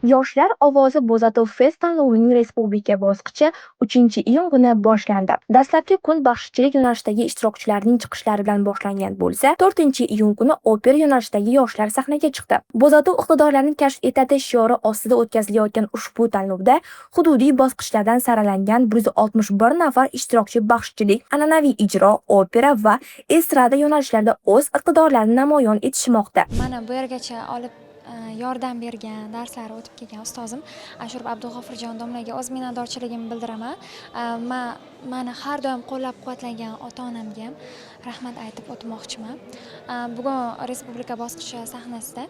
Yoshlar ovozi Bo'zatov Fest tanlovining respublika bosqichi 3-iyun kuni boshlandi. Dastlabki kun baxshichilik yo'nalishidagi ishtirokchilarning chiqishlari bilan boshlangan bo'lsa, 4-iyun kuni opera yo'nalishidagi yoshlar sahnaga chiqdi. Bo'zatov iqtidorlarni kashf etadi shiori ostida o'tkazilayotgan ushbu tanlovda hududiy bosqichlardan saralangan 161 nafar ishtirokchi baxshichilik, an'anaviy ijro, opera va estrada yo'nalishlarida o'z iqtidorlarini namoyon etishmoqda. Mana bu yergacha olib yordam bergan, darslari o'tib kelgan ustozim Ashurov Abdug'ofurjon domlaga o'z minnatdorchiligimni bildiraman. Mani har doim qo'llab-quvvatlagan ota-onamga ham rahmat aytib o'tmoqchiman. Bugun respublika bosqichi sahnasida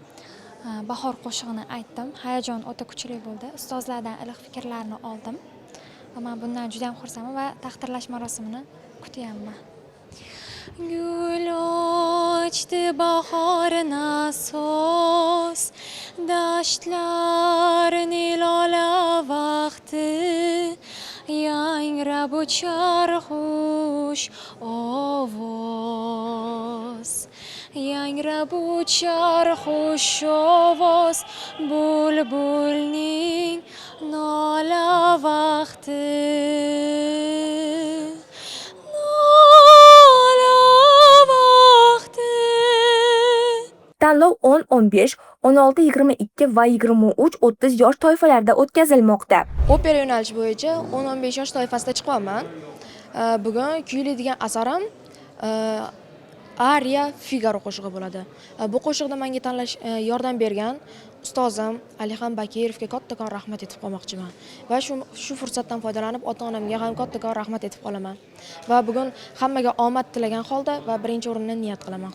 bahor qo'shig'ini aytdim. Hayajon o'ta kuchli bo'ldi. Ustozlardan iliq fikrlarni oldim. Men bundan juda ham xursandman va taqdirlash marosimini kutyapman. Gul ochdi bahorin asos, dashtlarni lola vaqti, yangrab uchar xush ovoz. Yangrab uchar xush ovoz, bulbulning nola vaqti. Tanlov 10, 15, 16, 22 va 23-30 yosh toifalarida o'tkazilmoqda. Opera yo'nalishi bo'yicha 10-15 yosh toifasida chiqyapman. Bugun kuyiladigan asarim Aria Figaro qo'shig'i bo'ladi. Bu qo'shiqda menga tanlash yordam bergan ustozim Alixon Bakirovga kattakon rahmat etib qolmoqchiman. Va shu fursatdan foydalanib ota-onamga ham kattakon rahmat etib qolaman. Va bugun hammaga omad tilagan holda va birinchi o'rinni niyat qilaman.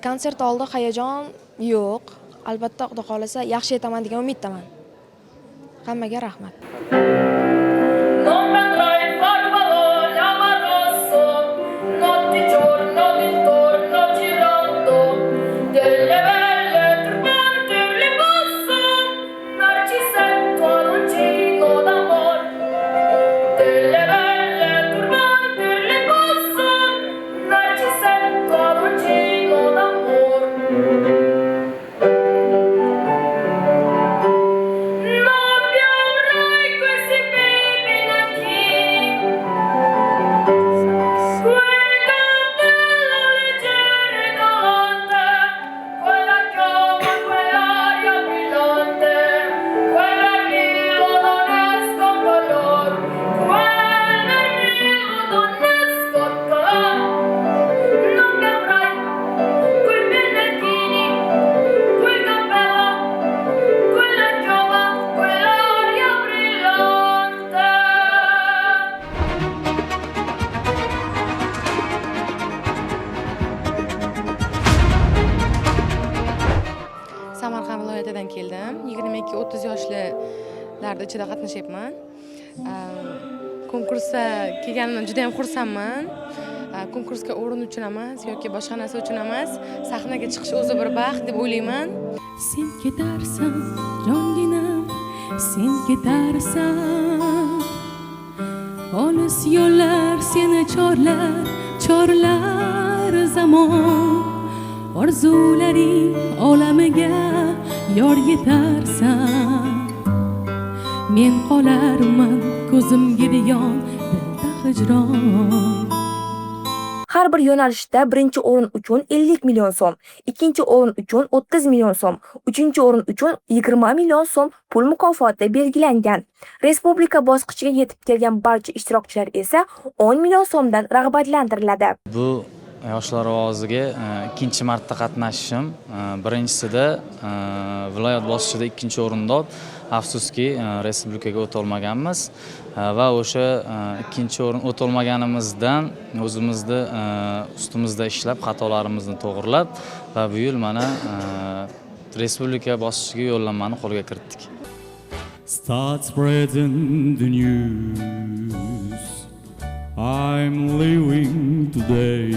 Konsert oldi hayajon yo'q. Albatta Xudo xolasa yaxshi etaman degan umiddaman. Hammaga rahmat. Samarqand viloyatidan keldim. 22-30 yoshlarda ichida qatnashyapman. Konkursga kelganimdan juda ham xursandman. Konkursga o'rin uchun emas yoki boshqa narsa uchun emas, sahnaga chiqish o'zi bir baxt deb o'ylayman. Sen ketarsan, jonginam, sen ketarsan. Olis yo'llar seni chorlar zamon. Orzularing olamiga yor yetarsan. Men qolarman ko'zim gidiyon, dilda hijron. Har bir yo'nalishda birinchi o'rin uchun 50 million so'm, ikkinchi o'rin uchun 30 million so'm, uchinchi o'rin uchun 20 million so'm pul mukofoti belgilangan. Respublika bosqichiga yetib kelgan barcha ishtirokchilar esa 10 million so'mdan rag'batlantiriladi. Bu yoshlar ovoziga ikkinchi marta qatnashishim. Birinchisida viloyat bosqichida ikkinchi o'rinda olib, afsuski respublikaga o'ta olmaganmiz va o'sha ikkinchi o'rin o'ta olmaganimizdan o'zimizni ustimizda ishlab, xatolarimizni to'g'rilab va bu yil mana respublika bosqichiga yo'llanmani qo'lga kiritdik. Start spreading the news. I'm leaving today.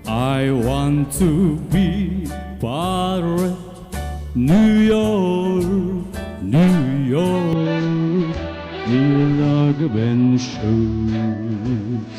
I want to be part of New York, New York, New York bench shoes.